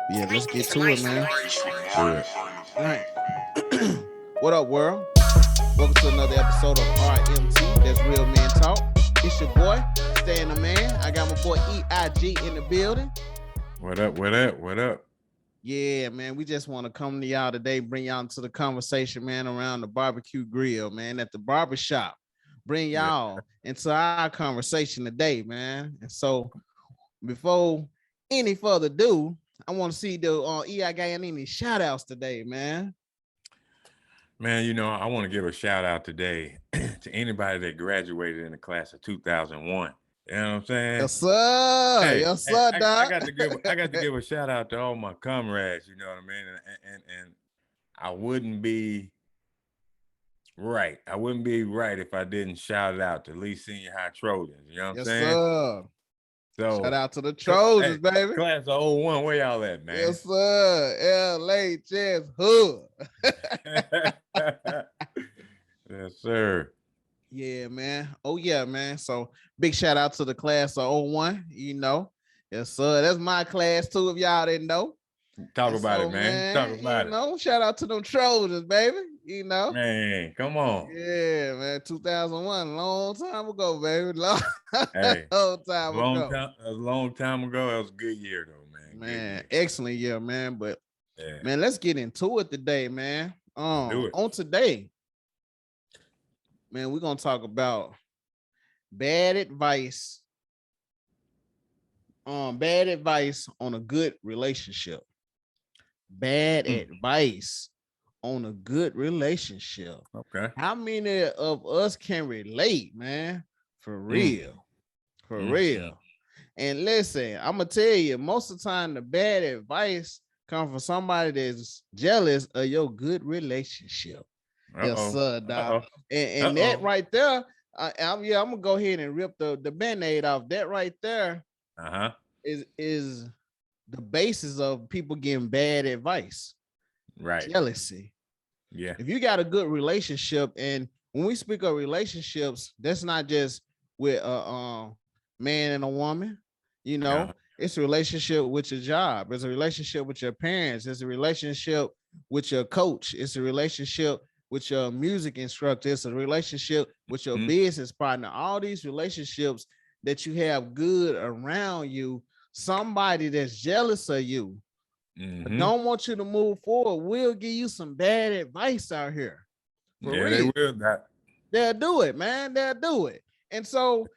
Yeah, let's get to it, man. Yeah. All right. What up, world? Welcome to another episode of RMT. That's Real Man Talk. It's your boy, Stan the Man. I got my boy EIG in the building. What up? What up? What up? Yeah, man. We just want to come to y'all today, bring y'all into the conversation, man, around the barbecue grill, man, at the barbershop. Bring Yeah. y'all into our conversation today, man. And so before any further ado, I want to see the EI got any shout outs today, man. Man, I want to give a shout out today to anybody that graduated in the class of 2001. You know what I'm saying? Yes, sir. Hey, Yes, hey, sir, I Doc. got to give a shout out to all my comrades, you know what I mean? And I wouldn't be right. I wouldn't be right if I didn't shout it out to Lee Senior High Trojans. You know what I'm Yes, saying? sir. So Shout out to the Trojans, hey, baby. class of 01, where y'all at, man? Yes, sir. LHS Hood. Yes, sir. Yeah, man. Oh, yeah, man. So big shout out to the class of 01, Yes, sir. That's my class too, if y'all didn't know. Talk about it, man. Talk about it. Shout out to them Trojans, baby. Man, come on. Yeah, man. 2001, long time ago, baby. Long, Hey, time ago. a long time ago. That was a good year, though, man. Man, excellent year, man. But Yeah. man, let's get into it today, man. Do it. On today, man, we're gonna talk about bad advice. Bad advice on a good relationship. Bad advice on a good relationship. Okay. How many of us can relate, man? For real. For real. And listen, I'm gonna tell you, most of the time the bad advice comes from somebody that's jealous of your good relationship. Yes, sir, dog. And that right there, I'm gonna go ahead and rip the band-aid off. That right there is the basis of people getting bad advice. Right. Jealousy. Yeah. If you got a good relationship, and when we speak of relationships, that's not just with a man and a woman. It's a relationship with your job. It's a relationship with your parents. It's a relationship with your coach. It's a relationship with your music instructor. It's a relationship with your business partner. All these relationships that you have good around you, somebody that's jealous of you, don't want you to move forward, will give you some bad advice out here. For real. They will. They'll do it, man. They'll do it. And so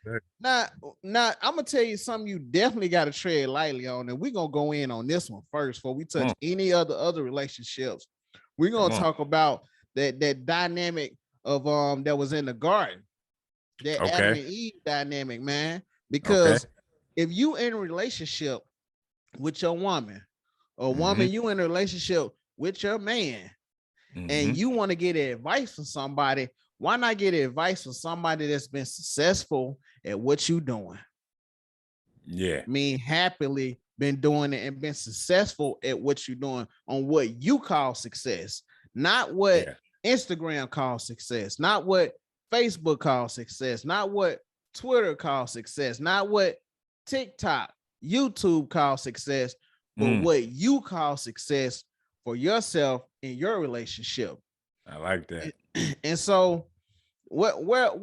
now I'm gonna tell you something you definitely got to tread lightly on, and we're gonna go in on this one first before we touch any other relationships. We're gonna talk about that dynamic of that was in the garden, that Adam and Eve dynamic, man. Because if you in a relationship with your woman, or woman, you in a relationship with your man, and you want to get advice from somebody, why not get advice from somebody that's been successful at what you doing? Yeah. Happily been doing it and been successful at what you're doing on what you call success, not what Instagram calls success, not what Facebook calls success, not what Twitter calls success, not what TikTok, YouTube calls success, but what you call success for yourself in your relationship. I like that. And so where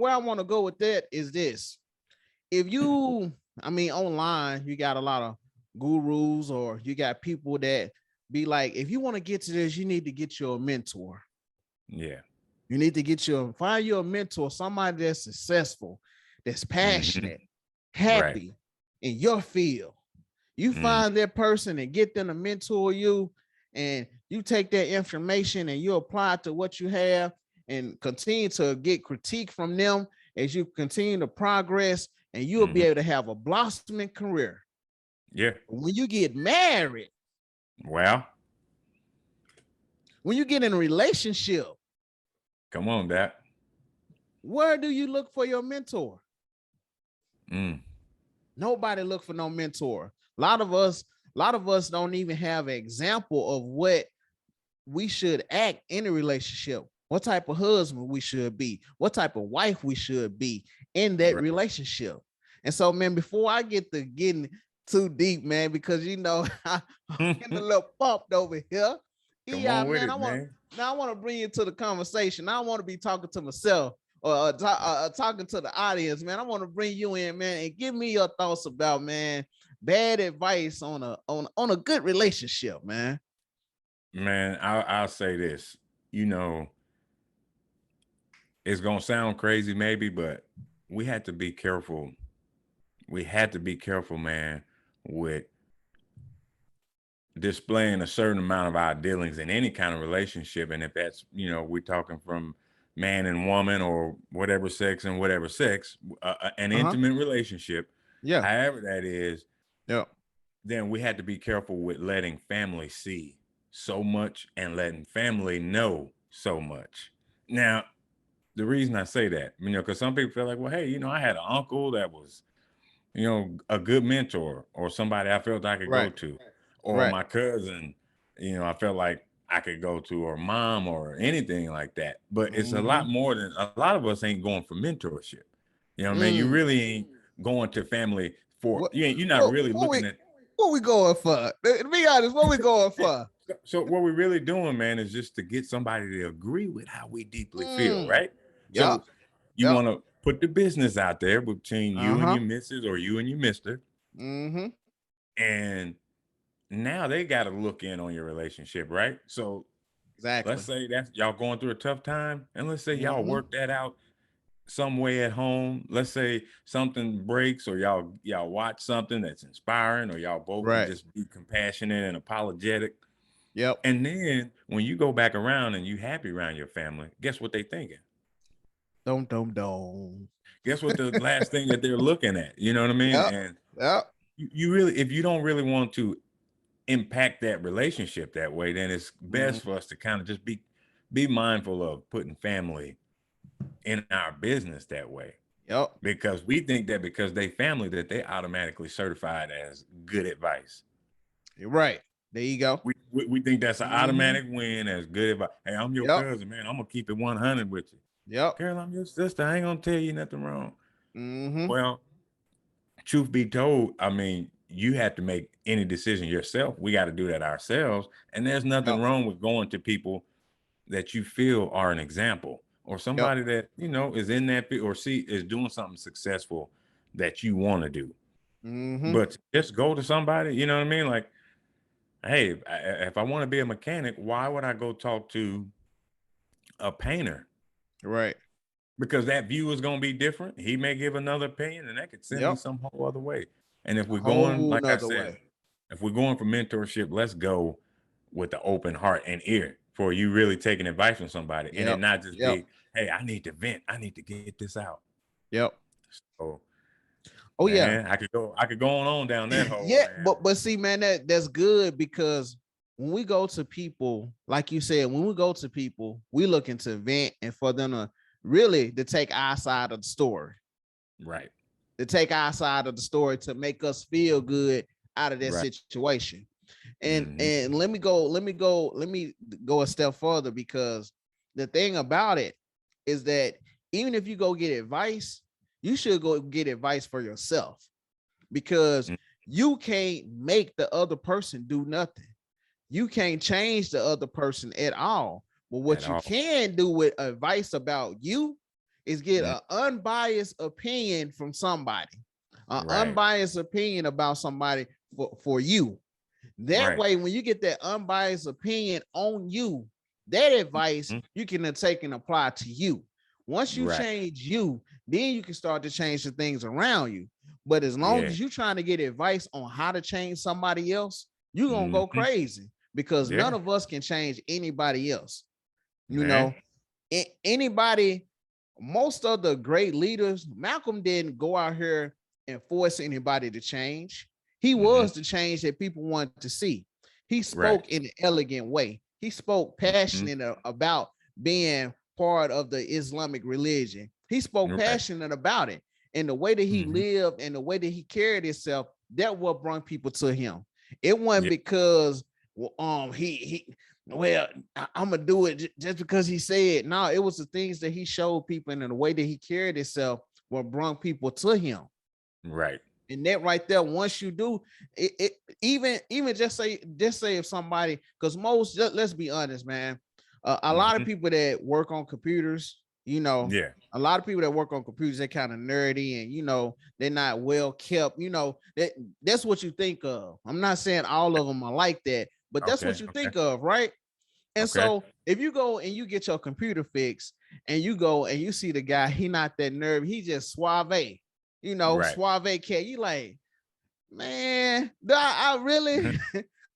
I want to go with that is this. If you, online, you got a lot of gurus, or you got people that be like, if you want to get to this, you need to get you a mentor. Yeah. You need to find you a mentor, somebody that's successful, that's passionate, happy in your field. You find that person and get them to mentor you, and you take that information and you apply it to what you have, and continue to get critique from them as you continue to progress, and you'll be able to have a blossoming career. Yeah. When you get married, when you get in a relationship, come on, Dad. Where do you look for your mentor? Nobody look for no mentor. A lot of us don't even have an example of what we should act in a relationship, what type of husband we should be, what type of wife we should be in that relationship. And so, man, before I get to getting too deep, man, because you know I'm getting a little pumped over here. Come Yeah, on with man. it, man. I want to bring you to the conversation. I want to be talking to myself or talking to the audience, man. I want to bring you in, man, and give me your thoughts about, man, bad advice on a good relationship, man. Man, I'll say this. You know, it's gonna sound crazy, maybe, but we had to be careful. We had to be careful, man, with displaying a certain amount of our dealings in any kind of relationship. And if that's, we're talking from man and woman or whatever sex and whatever sex, an intimate relationship, Yeah. however that is, Yeah. then we had to be careful with letting family see so much and letting family know so much. Now, the reason I say that, because some people feel like, well, hey, I had an uncle that was, a good mentor or somebody I felt I could go Right. to, or Right. my cousin, I felt like I could go to, or mom, or anything like that. But it's a lot more than, a lot of us ain't going for mentorship. You know what I mean? You really ain't going to family for, you're not really looking at. What we going for? To be honest, what we going for? So what we're really doing, man, is just to get somebody to agree with how we deeply feel, right? Yeah. So you want to put the business out there between you and Uh-huh. your missus or you and your mister. And now they got to look in on your relationship, right? So Exactly. let's say that y'all going through a tough time, and let's say y'all work that out some way at home. Let's say something breaks, or y'all watch something that's inspiring, or y'all both can just be compassionate and apologetic. Yep. And then when you go back around and you happy around your family, guess what they thinking? Don't. Guess what the last thing that they're looking at? You know what I mean? Yep. And Yep. you really, if you don't really want to impact that relationship that way, then it's best for us to kind of just be mindful of putting family in our business that way. Yep. Because we think that because they family that they automatically certified as good advice. You're right. There you go. We think that's an automatic win as good advice. Hey, I'm your cousin, man. I'm gonna keep it 100 with you. Yep. Girl, I'm your sister. I ain't gonna tell you nothing wrong. Well, truth be told, I mean, you have to make any decision yourself. We got to do that ourselves. And there's nothing wrong with going to people that you feel are an example, or somebody that, is in that or is doing something successful that you want to do. But just go to somebody, you know what I mean? Like, hey, if I want to be a mechanic, why would I go talk to a painter? Right. Because that view is going to be different. He may give another opinion, and that could send me some whole other way. And if we're going, like I said, if we're going for mentorship, let's go with the open heart and ear for you really taking advice from somebody, and it not just be, hey, I need to vent, I need to get this out. Yep. So, man, I could go on down that hole. Yeah, man. but see, man, that's good, because when we go to people, like you said, when we go to people, we looking to vent and for them to really to take our side of the story. Right. To take our side of the story to make us feel good out of that situation. And let me go a step further, because the thing about it is that even if you go get advice, you should go get advice for yourself, because you can't make the other person do nothing. You can't change the other person at all. But what you can do with advice about you is get an unbiased opinion from somebody, an unbiased opinion about somebody for you. That way, when you get that unbiased opinion on you, that advice you can take and apply to you. Once you change you, then you can start to change the things around you. But as long as you're trying to get advice on how to change somebody else, you're going to go crazy, because none of us can change anybody else. You know, anybody, most of the great leaders, Malcolm didn't go out here and force anybody to change. He was the change that people wanted to see. He spoke in an elegant way. He spoke passionate about being part of the Islamic religion. He spoke passionate about it. And the way that he lived and the way that he carried himself, that what brought people to him. It wasn't because he well, I'm gonna do it just because he said. No, it was the things that he showed people and the way that he carried himself what brought people to him. Right. And that right there, once you do it, even just say if somebody, because let's be honest, man, a lot of people that work on computers, Yeah. a lot of people that work on computers, they're kind of nerdy, and they're not well kept. That's what you think of. I'm not saying all of them are like that, but that's what Okay. you Okay. think of, right? And Okay. so if you go and you get your computer fixed, and you go and you see the guy, he not that nervy, he just suave, Right. suave cat. You like, man, I really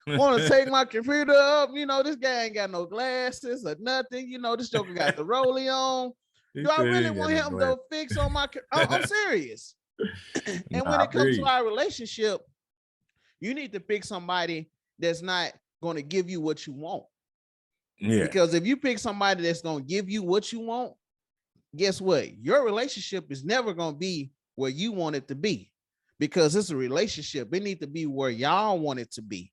want to take my computer up. This guy ain't got no glasses or nothing. This joker got the rollie on. He Do I said he really ain't got want no him glass. to fix on my? I'm serious. Nah, And when I it feel comes to you. our relationship, you need to pick somebody that's not going to give you what you want. Yeah. Because if you pick somebody that's going to give you what you want, guess what? Your relationship is never going to be where you want it to be, because it's a relationship. It needs to be where y'all want it to be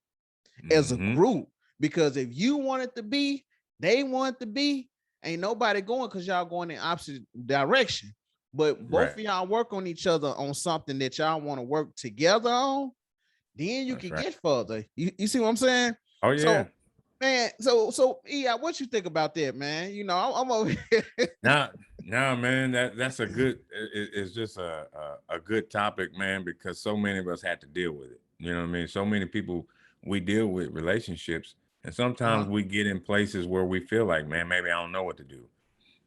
as a group. Because if you want it to be, they want it to be, ain't nobody going, because y'all going in opposite direction. But both of y'all work on each other on something that y'all want to work together on, then you can get further. You see what I'm saying? Oh yeah. So, man, so yeah, what you think about that, man? I'm over here. Now, man, that's a good. It's just a good topic, man, because so many of us had to deal with it. You know what I mean? So many people, we deal with relationships, and sometimes we get in places where we feel like, man, maybe I don't know what to do.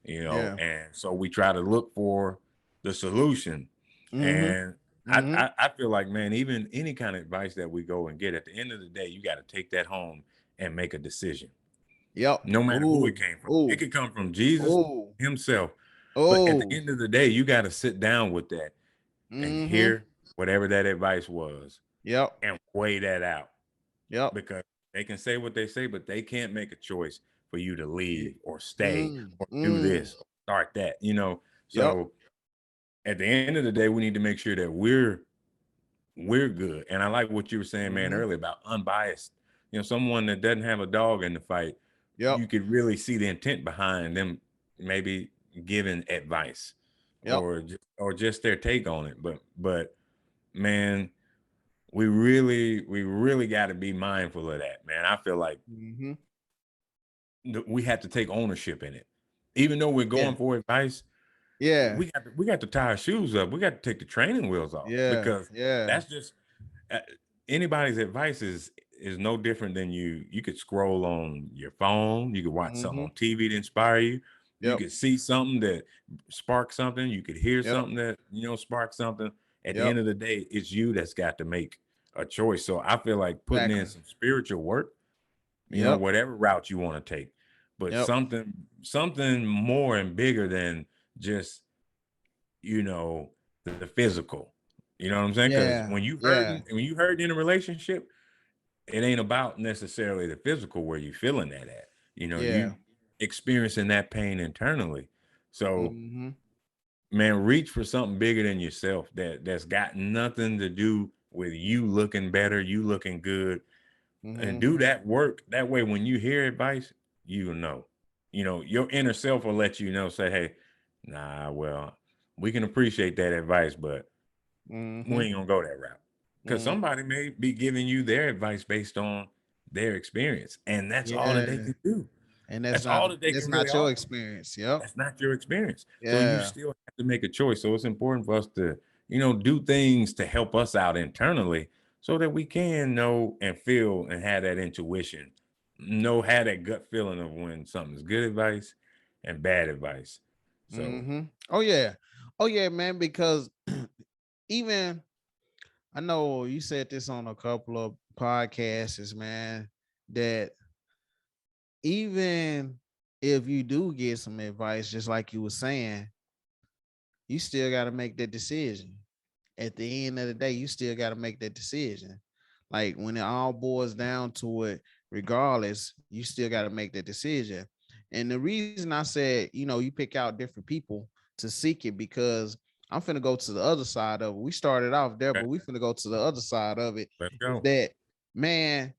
Yeah. And so we try to look for the solution. And I feel like, man, even any kind of advice that we go and get, at the end of the day, you got to take that home and make a decision. Yep. No matter who it came from. It could come from Jesus himself. But at the end of the day, you got to sit down with that and hear whatever that advice was. Yep. And weigh that out. Yep. Because they can say what they say, but they can't make a choice for you to leave or stay or do this or start that, So at the end of the day, we need to make sure that we're good. And I like what you were saying, man, earlier about unbiased. Someone that doesn't have a dog in the fight, you could really see the intent behind them, maybe giving advice or just their take on it. But man, we really got to be mindful of that, man. I feel like we have to take ownership in it, even though we're going for advice. Yeah. We got to tie our shoes up. We got to take the training wheels off, because that's just anybody's advice is no different than you could scroll on your phone, you could watch something on TV to inspire you, you could see something that sparks something, you could hear something that sparks something. At the end of the day, it's you that's got to make a choice. So I feel like putting in some spiritual work, whatever route you want to take, but something more and bigger than just the physical. You know what I'm saying? Because when you hurt in a relationship, it ain't about necessarily the physical where you feeling that at. You experiencing that pain internally. So man, reach for something bigger than yourself that's got nothing to do with you looking better, you looking good, and do that work. That way, when you hear advice, your inner self will let you know, say, hey, nah, well, we can appreciate that advice, but we ain't gonna go that route. Because somebody may be giving you their advice based on their experience, and that's all that they can do. And That's all that they can really not your offer. experience. Yep. That's not your experience. So you still have to make a choice. So it's important for us to, do things to help us out internally so that we can know and feel and have that intuition, have that gut feeling of when something's good advice and bad advice. So Oh yeah, man, because even I know you said this on a couple of podcasts, man, that even if you do get some advice, just like you were saying, you still got to make that decision. At the end of the day, you still got to make that decision. Like when it all boils down to it, regardless, you still got to make that decision. And the reason I said, you pick out different people to seek it, because I'm finna go to the other side of it. We started off there, but we finna go to the other side of it. Let's Is go. that, man,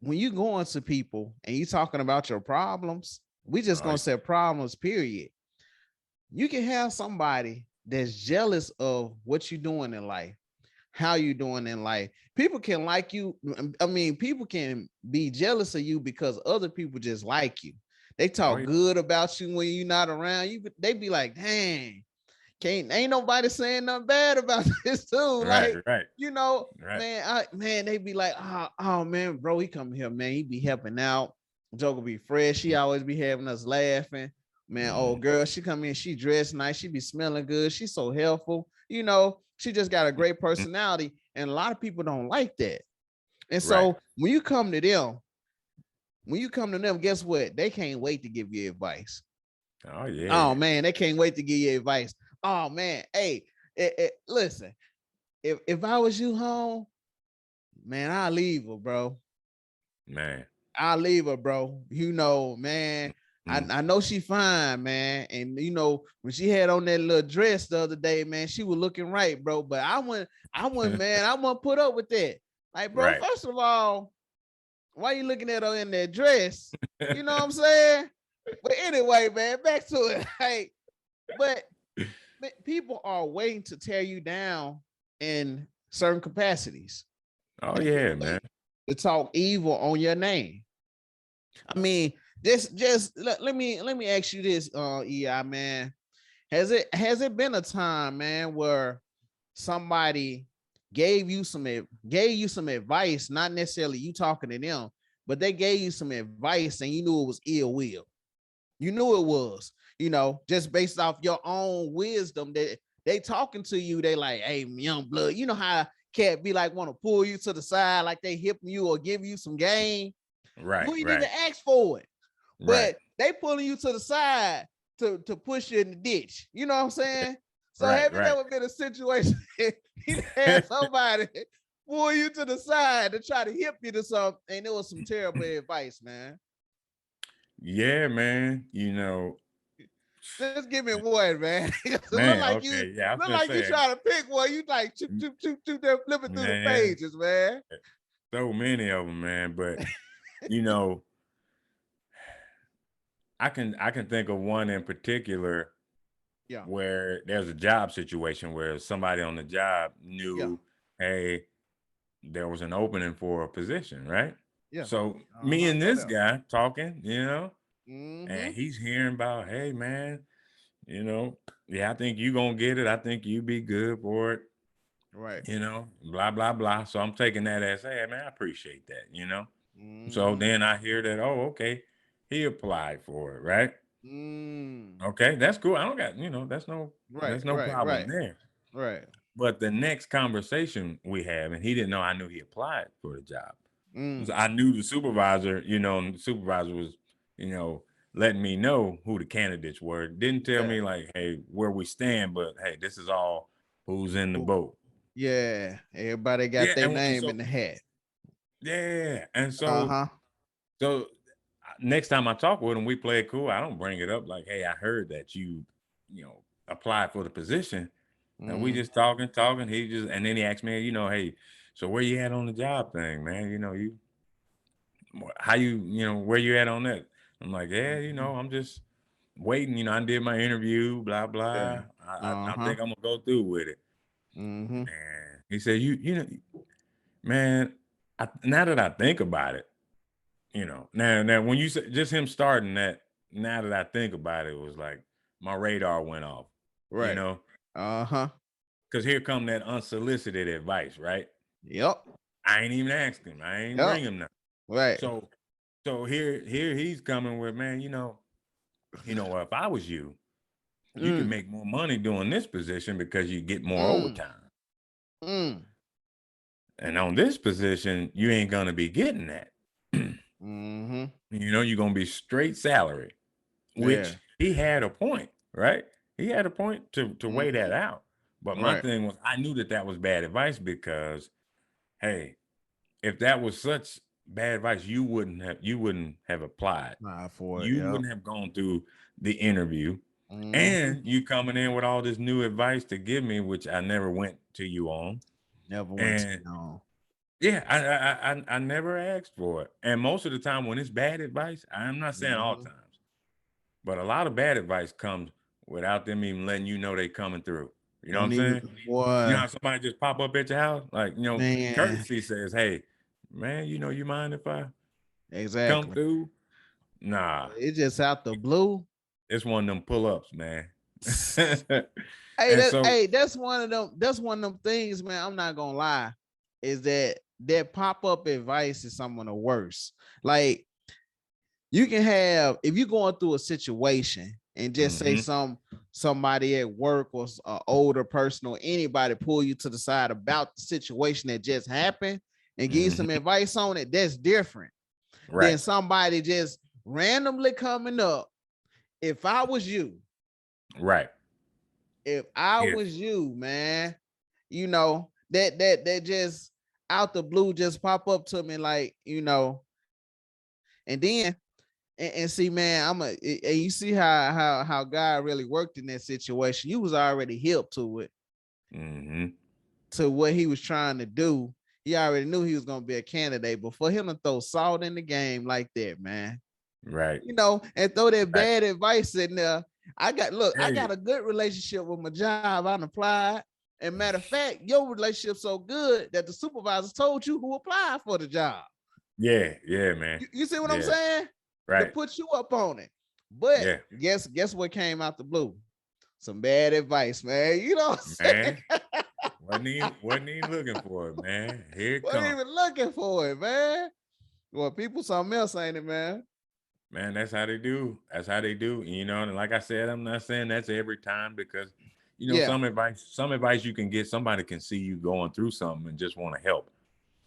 when you going to people and you talking about your problems, we just gonna say problems, period. You can have somebody that's jealous of what you're doing in life, how you doing in life. People can like you. I mean, people can be jealous of you because other people just like you. They Oh talk yeah. good about you when you're not around. They be like, dang, can't ain't nobody saying nothing bad about this too. Right, Like, right, right. man, they be like, oh man, bro, he come here, man. He be helping out. Joker be fresh. He always be having us laughing. Man, oh girl, she come in, she dressed nice, she be smelling good, she's so helpful. She just got a great personality, and a lot of people don't like that. And Right. so when you come to them, guess what? They can't wait to give you advice. Oh yeah. Oh man, they can't wait to give you advice. Oh man, hey, listen, if I was you home, man, I'll leave her, bro. Man. I'll leave her, bro. Man, Mm. I know she fine, man. And when she had on that little dress the other day, man, she was looking right, bro. But man, I wouldn't put up with that. Like, bro, Right. first of all, why you looking at her in that dress? You know what I'm saying? But anyway, man, back to it. Hey, but people are waiting to tear you down in certain capacities. Oh They yeah, wait man. to talk evil on your name. I mean, just let me ask you this, EI man. Has it been a time, man, where somebody gave you some advice, not necessarily you talking to them, but they gave you some advice and you knew it was ill will. You knew it was, just based off your own wisdom that they talking to you. They like, hey, young blood, you know how cat be like, want to pull you to the side, like they hipping you or give you some game. Right, You ain't even right, ask for it, right, but they pulling you to the side to push you in the ditch. You know what I'm saying? So right, have it right. ever been a situation you had somebody pull you to the side to try to hip you to something, and it was some terrible advice, man? Yeah, man. Just give me one, man. It Man, okay. Yeah, I was look gonna like you say, trying to pick one. You like choo choo choo choo. They're flipping through the man, pages, man. so many of them, man. But you know, I can think of one in particular Yeah, where there's a job situation where somebody on the job yeah, knew, hey, there was an opening for a position, right? yeah. So me I and know this that. guy talking, Mm-hmm. and he's hearing about, hey man, yeah, I think you gonna get it. I think you be good for it, Right. blah, blah, blah. So I'm taking that as, hey man, I appreciate that. So Mm-hmm. then I hear that, oh, okay, he applied for it, right? Mm. Okay, that's cool. I don't got, Right, there's no right, problem right, there. right. But the next conversation we have, and he didn't know I knew he applied for the job. So Mm. I knew the supervisor, and the supervisor was, you know, letting me know who the candidates were. Didn't tell Yeah. me like, hey, where we stand, but hey, this is all who's in the Ooh. boat. Yeah. Everybody got Yeah, their and name so in the hat. yeah, and so Uh-huh. so next time I talk with him, we play it cool. I don't bring it up like, hey, I heard that you applied for the position. And we Mm. just talking. And then he asked me, hey, so where you at on the job thing, man? How where you at on that? I'm like, yeah, Mhm. I'm just waiting. I did my interview, blah Yeah. blah. I Uh-huh. think I'm gonna go through with it. Mm-hmm. And he said, man, now that I think about it, now when you said just him starting that, now that I think about it, it was like my radar went off, you Right. know, Uh-huh. because here come that unsolicited advice, right? Yep. I ain't even asked him. I ain't Yep. bring him nothing. Right. So here he's coming with, man, well, if I was you can Mm. make more money doing this position because you get more Mm. overtime. Mm. And on this position, you ain't gonna be getting that. Mm-hmm. You're gonna be straight salary, Yeah. which he had a point, right? He had a point to weigh that Mm-hmm. out. But my Right. thing was, I knew that was bad advice because, hey, if that was such bad advice, you wouldn't have applied. Not for it. You Yep. wouldn't have gone through the interview, Mm-hmm. and you coming in with all this new advice to give me, which I never went to you on. Never went to And no. yeah, I never asked for it. And most of the time when it's bad advice, I'm not saying all Mm-hmm. times, but a lot of bad advice comes without them even letting you know they coming through. You know what Don't I'm even, saying? You know boy, how somebody just pop up at your house? Like, man. courtesy says, hey, man, you mind if I come Exactly. through? Nah, It's just out the blue. it's one of them pull-ups, man. Hey, And so, that's one of them. That's one of them things, man. I'm not gonna lie, is that pop up advice is some of the worst. Like you can have if you're going through a situation and just say mm-hmm, somebody at work or an older person or anybody pull you to the side about the situation that just happened and give you some mm-hmm, advice on it. That's different than right, somebody just randomly coming up. If I was you, right. if I If was you, man, that just out the blue just pop up to me like, and then and see, man, and you see how God really worked in that situation. You was already hip to it, mm-hmm, to what he was trying to do. He already knew he was gonna be a candidate, but for him to throw salt in the game like that, man, right, and throw that right. bad advice in there. I got Hey, a good relationship with my job. I applied. And matter of fact, your relationship so good that the supervisor told you who applied for the job. yeah, man. You see what I'm Yeah, saying? To right. put you up on it. But Yeah, guess what came out the blue? Some bad advice, man. You know what I'm saying? man. Wasn't even looking for it, man. Here it Wasn't comes. even looking for it, man. Well, people something else, ain't it, man? Man, that's how they do. That's how they do. And like I said, I'm not saying that's every time because, Yeah, some advice you can get, somebody can see you going through something and just want to help.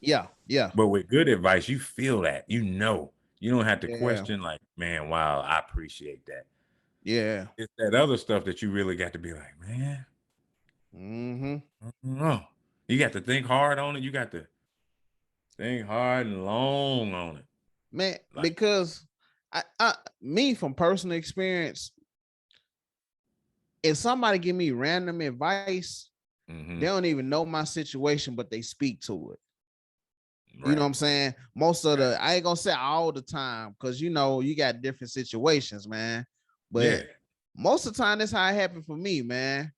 yeah, But with good advice, you feel that, you don't have to yeah, question like, man, wow, I appreciate that. yeah. It's that other stuff that you really got to be like, man, Mm-hmm. no. You got to think hard on it. You got to think hard and long on it. Man, Like, because me from personal experience, if somebody give me random advice, they mm-hmm, don't even know my situation, but they speak to it. You know what right, I'm saying? Most of right. I ain't gonna say all the time, because you got different situations, man. Yeah, But most of the time, that's how it happened for me, man.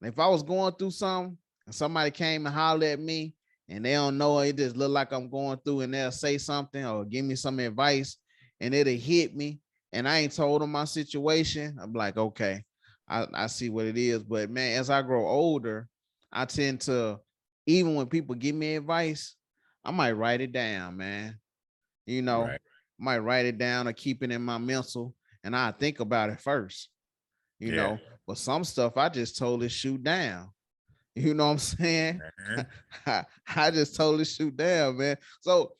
And if I was going through something and somebody came and hollered at me and they don't know it, just look like I'm going through, and they'll say something or give me some advice and it'll hit me, and I ain't told them my situation, I'm like, okay, I see what it is. But man, as I grow older, I tend to, even when people give me advice, I might write it down, man. You know, right. might write it down or keep it in my mental, and I think about it first, you Yeah. know. But some stuff I just totally shoot down. You know what I'm saying? Man. I just totally shoot down, man. So,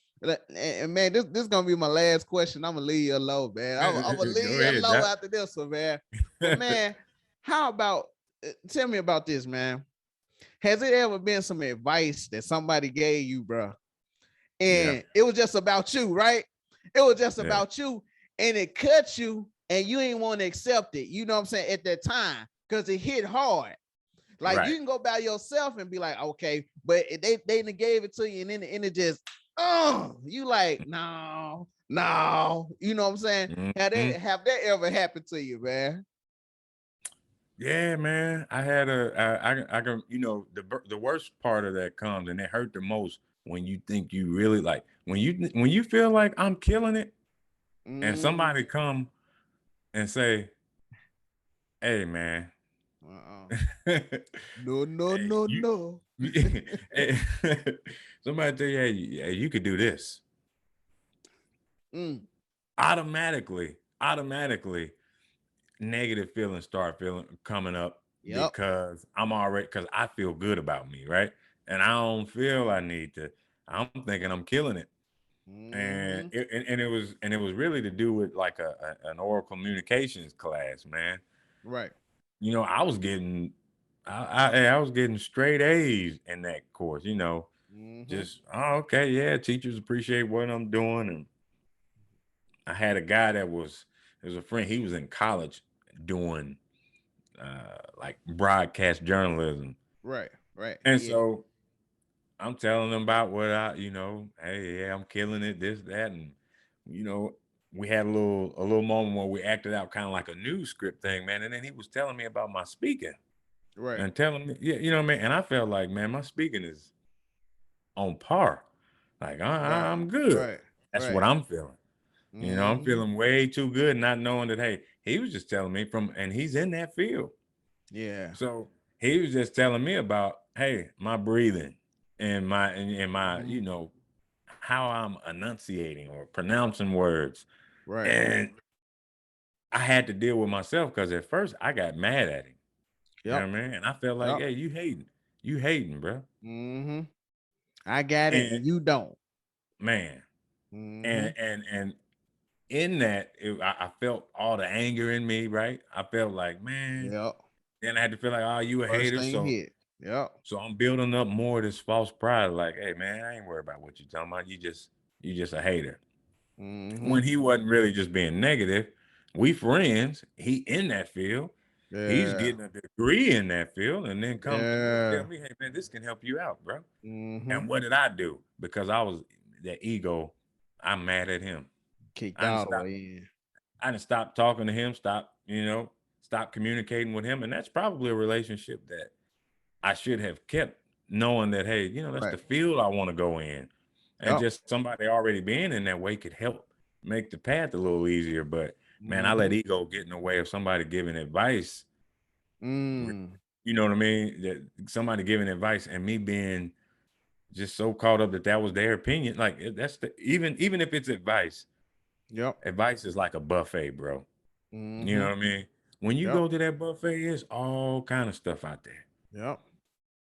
and man, this is gonna be my last question. I'm gonna leave you alone, man. I'm gonna leave Go you ahead, alone Doc. after this one, man. But man, how about tell me about this, man? Has it ever been some advice that somebody gave you, bro, Yeah, and it was just about you, right? It was just yeah, about you, and it cut you, and you ain't want to accept it. You know what I'm saying? At that time, because it hit hard. Like you right. can go by yourself and be like, okay, but they gave it to you, and then it just, oh, you like, no, you know what I'm saying? Hmm. Have that ever happened to you, man? Yeah, man. I had I can, the worst part of that comes, and it hurt the most when you think you really like, when you feel like I'm killing it, and Mm, somebody come and say, hey, man, uh-uh. hey, No, no, no, you, no. hey, somebody tell you, hey, you could do this. Mm, Automatically, negative feelings start feeling coming up yep. because I feel good about me, right? And I don't feel I need to. I'm thinking I'm killing it, and Mm-hmm. it was really to do with like an oral communications class, man. Right. I was getting, I was getting straight A's in that course. Mm-hmm. Just okay, yeah, teachers appreciate what I'm doing, and I had a guy there was a friend. He was in college doing like broadcast journalism. Right. Right. And Yeah. so I'm telling them about what hey, yeah, I'm killing it, this, that, and you know, we had a little moment where we acted out kind of like a news script thing, man. And then he was telling me about my speaking. Right. And telling me, yeah, you know what I mean? And I felt like, man, my speaking is on par. Like Right. I'm good. Right. That's what Right. I'm feeling. You know, I'm Mm-hmm. feeling way too good, not knowing that, hey, he was just telling me and he's in that field. Yeah. So he was just telling me about, hey, my breathing and my, Mm-hmm. you know, how I'm enunciating or pronouncing words. Right. And I had to deal with myself because at first I got mad at him. You know Yep. what I mean? And I felt like, Yep. hey, you hating, bro. Mm-hmm. I got it, and And you don't. man, Mm-hmm. and in that, I felt all the anger in me, right? I felt like, man. Yep. Then I had to feel like, oh, you a First hater. thing hit. Yep. So I'm building up more of this false pride. Like, hey, man, I ain't worried about what you talking about. You just a hater. Mm-hmm. When he wasn't really just being negative. We friends. He in that field. He's Yeah. getting a degree in that field, and then come tell Yeah. me, hey, man, this can help you out, bro. Mm-hmm. And what did I do? Because I was that ego. I'm mad at him. Kicked I didn't all the stop. way in. I didn't stop talking to him. Stop communicating with him, and that's probably a relationship that I should have kept, knowing that, hey, that's Right. the field I want to go in. And Yep. just somebody already being in that way could help make the path a little easier. But man, I Mm-hmm. let ego get in the way of somebody giving advice. Mm. You know what I mean? That somebody giving advice and me being just so caught up that was their opinion. Like that's even if it's advice, Yep. advice is like a buffet, bro. You know Mm-hmm. what I mean? When you Yep. go to that buffet, there's all kind of stuff out there. Yep.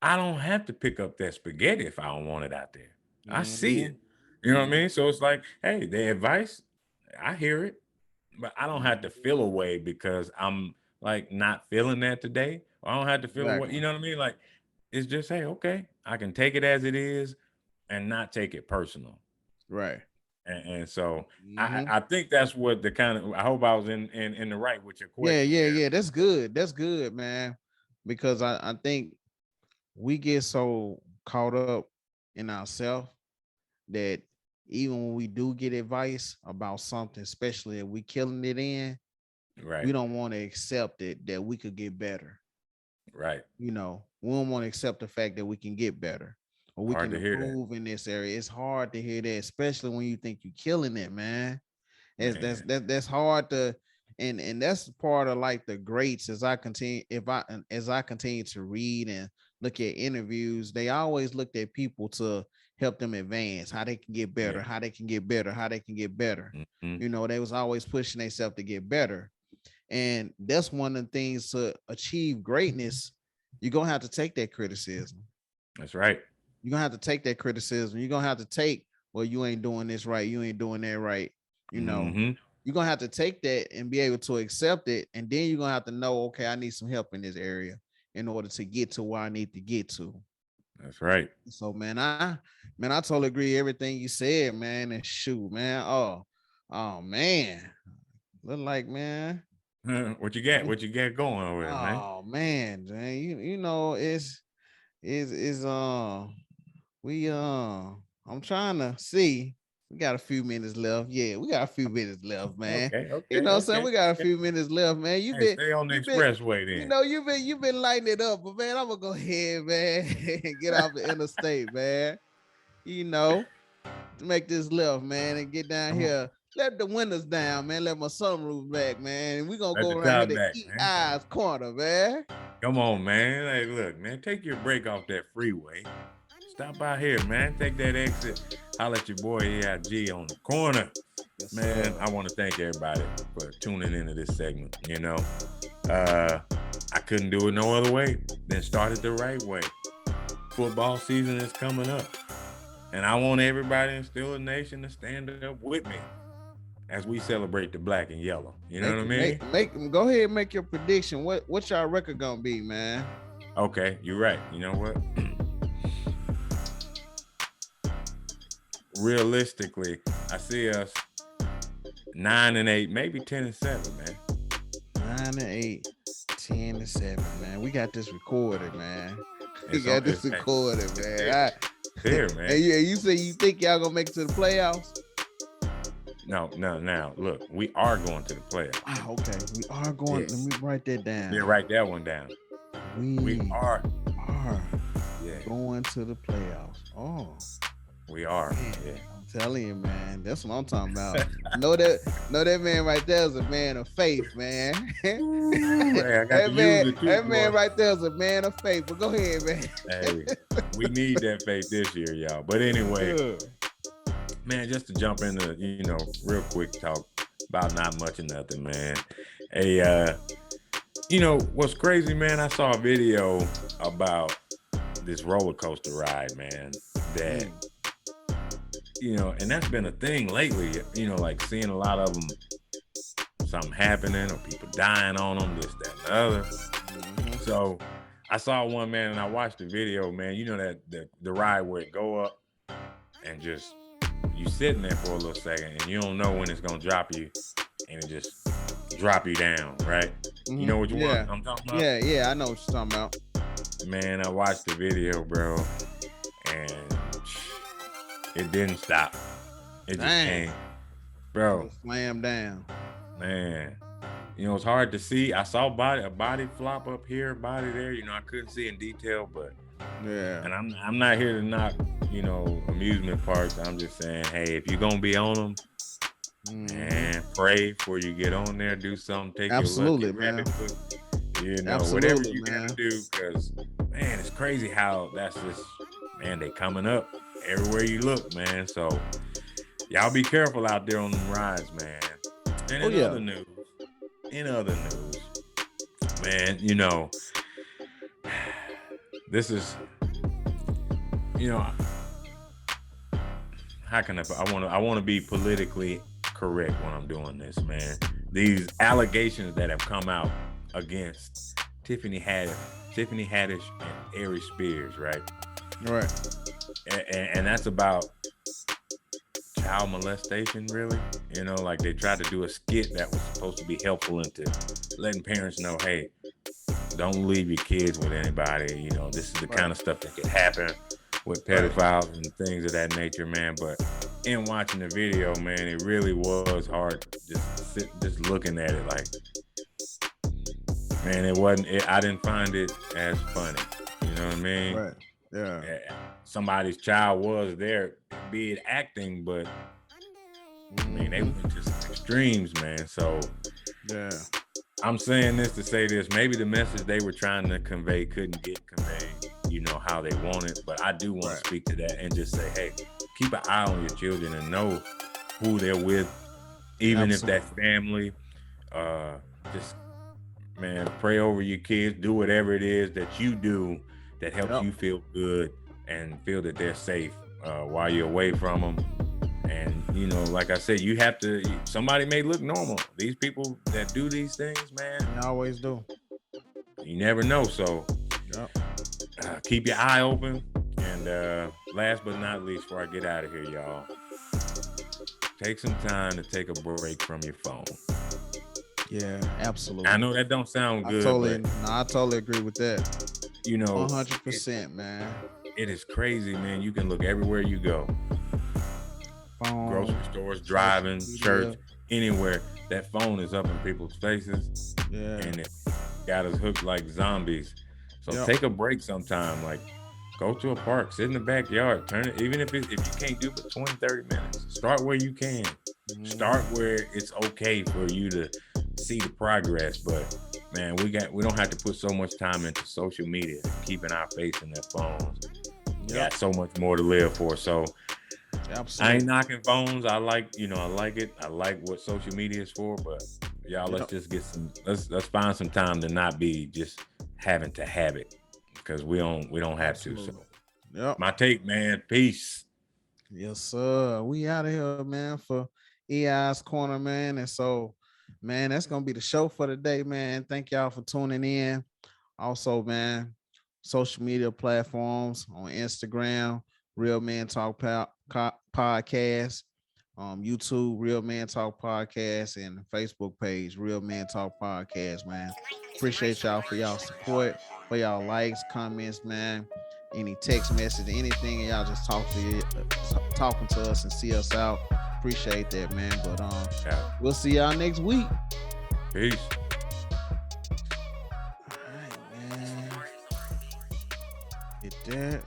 I don't have to pick up that spaghetti if I don't want it out there. I see Mm-hmm. it. You know what I mean? So it's like, hey, the advice, I hear it, but I don't have to feel away because I'm like not feeling that today. I don't have to feel away. You Exactly. know what I mean? Like it's just, hey, okay, I can take it as it is and not take it personal. Right. And so I, Mm-hmm. I think that's what the kind of, I hope I was in the right with your Yeah, question yeah, there. yeah. That's good. That's good, man. Because I think we get so caught up in ourselves that even when we do get advice about something, especially if we killing it in, we Right, don't want to accept it that we could get better. right. We don't want to accept the fact that we can get better or we Hard can to hear that, improve in this area. It's hard to hear that, especially when you think you're killing it, man. It's man. that's hard to, and that's part of like the greats. As I continue, as I continue to read and look at interviews, they always looked at people to help them advance, how they can get better, Yeah. how they can get better, how they can get better. Hmm. They was always pushing themselves to get better. And that's one of the things to achieve greatness. You're gonna have to take that criticism. That's right. You're gonna have to take that criticism. You're gonna have to take, well, you ain't doing this right, you ain't doing that right. You know, Hmm. you're gonna have to take that and be able to accept it. And then you're gonna have to know, okay, I need some help in this area in order to get to where I need to get to. That's right. So man, I totally agree with everything you said, man. And shoot, man. Oh man. Look like, man. What you got? What you got going over there, man? Oh man, man. It's we I'm trying to see. We got a few minutes left. Yeah, we got a few minutes left, man. Okay, You okay, know what I'm saying? okay, We got a okay. few minutes left, man. Hey, stay on the You've been, expressway then. you've been lighting it up, but man, I'm gonna go ahead, man, and get off the interstate, man. You know, to make this left, man, and get down Come on, here. Let the windows down, man. Let my sunroof back, man. And we gonna let go the around here top to back, Eat man. Eyes Corner, man. Come on, man. Hey, look, man, take your break off that freeway. Stop by here, man. Take that exit. I'll let your boy AIG on the corner. Yes, Man, sir. I want to thank everybody for tuning into this segment. I couldn't do it no other way than start it the right way. Football season is coming up, and I want everybody in Steelers Nation to stand up with me as we celebrate the black and yellow. You know what I mean? Go ahead and make your prediction. What's your record gonna be, man? Okay, you're right. You know what? Realistically, I see us 9-8, maybe 10-7, man. 9-8, 10-7, man. We got this recorded, man. We It's on. got this recorded, It's man. there, man. And you say you think y'all gonna make it to the playoffs? No. Now, look, we are going to the playoffs. Ah, okay. We are going. Yeah. Let me write that down. Yeah, write that one down. We are going to the playoffs. Oh, we are. Man, Yeah. I'm telling you, man. That's what I'm talking about. know that man right there is a man of faith, man. That man right there is a man of faith. But go ahead, man. Hey, we need that faith this year, y'all. But anyway, man, just to jump into, real quick talk about not much of nothing, man. What's crazy, man? I saw a video about this roller coaster ride, man, that and that's been a thing lately, like seeing a lot of them, something happening or people dying on them, this, that, and the other. So I saw one, man, and I watched the video, man. You know that the ride where it go up and just you sitting there for a little second and you don't know when it's gonna drop you, and it just drop you down, right? You know what I'm talking about? Yeah, I know what you're talking about. Man, I watched the video, bro, and it didn't stop. It just came, bro. Slam down, man. It's hard to see. I saw a body flop up here, body there. I couldn't see in detail, but yeah. And I'm not here to knock, amusement parks. I'm just saying, hey, if you're gonna be on them, man, pray before you get on there. Do something. Take absolutely, your man. Absolutely, whatever you gotta do, because man, it's crazy how that's just, man, they coming up everywhere you look, man. So y'all be careful out there on them rides, man. And in other news, man, this is, how can I want to be politically correct when I'm doing this, man. These allegations that have come out against Tiffany Haddish and Aries Spears, right? Right. And that's about child molestation, really. Like they tried to do a skit that was supposed to be helpful into letting parents know, hey, don't leave your kids with anybody. This is the kind of stuff that could happen with pedophiles and things of that nature, man. But in watching the video, man, it really was hard just looking at it, like, man, I didn't find it as funny. You know what I mean? Right. Yeah. Somebody's child was there, be it acting, but I mean, they went to some extremes, man. So yeah, I'm saying this to say this. Maybe the message they were trying to convey couldn't get conveyed, how they want it. But I do want to speak to that and just say, hey, keep an eye on your children and know who they're with, even if that's family. Just, man, pray over your kids. Do whatever it is that you do that helps you feel good and feel that they're safe while you're away from them. And, like I said, somebody may look normal. These people that do these things, man. They always do. You never know. So keep your eye open. And last but not least, before I get out of here, y'all, take some time to take a break from your phone. Yeah, absolutely. I know that don't sound good. I totally agree with that. 100%, man. It is crazy, man. You can look everywhere you go. Phone, grocery stores, driving, church, anywhere. That phone is up in people's faces. Yeah. And it got us hooked like zombies. So take a break sometime. Like, go to a park, sit in the backyard, turn it, even if you can't do it for 20, 30 minutes. Start where you can. Start where it's okay for you to see the progress. But man, we don't have to put so much time into social media, keeping our face in their phones. We got so much more to live for. So I ain't knocking phones. I like it. I like what social media is for, but y'all, let's just let's find some time to not be just having to have it, because we don't have to. So my take, man. Peace. Yes, sir. We out of here, man, for EI's Corner, man. And so, man, that's gonna be the show for today, man. Thank y'all for tuning in. Also, man, social media platforms on Instagram, Real Men Talk Podcast, YouTube, Real Men Talk Podcast, and the Facebook page, Real Men Talk Podcast, man. Appreciate y'all for y'all support, for y'all likes, comments, man. Any text message, anything, y'all just talking to us and see us out. appreciate that, man. But Yeah. we'll see y'all next week. Peace. All right, man. Get that.